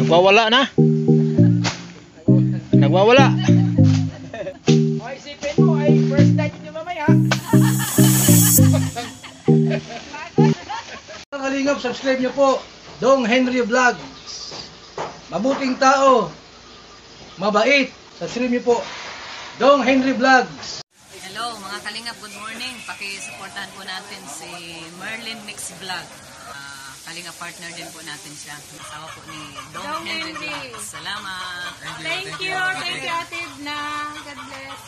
Nagwawala na. Nagwawala. O isipin mo ay first night nyo mamaya. Mga kalingap, subscribe nyo po Dong Henry Vlog. Mabuting tao, mabait. Subscribe nyo po Dong Henry Vlogs. Hello mga kalingap, good morning. Pakisuportahan po natin si Merlin Mix Vlog. Kalingap partner din po natin siya. Asawa po ni Dong Henry Vlog. Salamat. Thank you Ate Edna. God bless.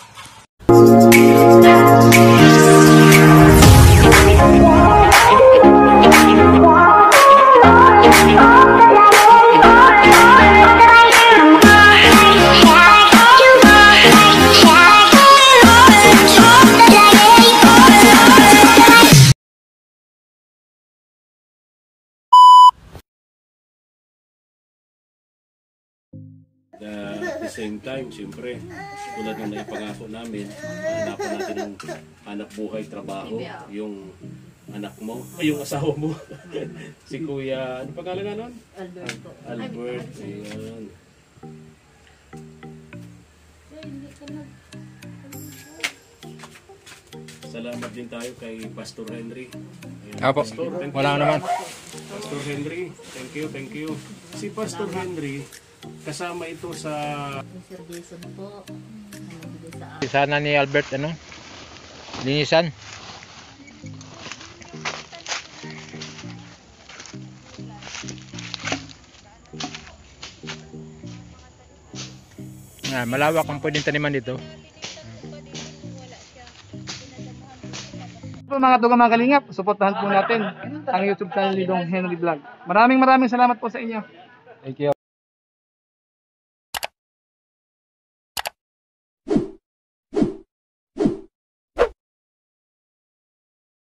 At the same time, siyempre, tulad ng naipangako namin, hanapan natin ng anak buhay, trabaho, yung anak mo, ay yung asawa mo, si Kuya, ano pangalan nga nun? Albert, ayan. Salamat din tayo kay Pastor Henry. Ayan, Apo, Pastor, thank you. wala naman. Pastor Henry, thank you, thank you. Si Pastor Henry, kasama ito sa Sir Jason po. Sana ni Albert ano? Linisan. Malawak ang pwedeng taniman dito. Po mga tugang mga kalingap, suportahan po natin ang YouTube channel ni Dong Henry Vlog. Maraming salamat po sa inyo. Thank you.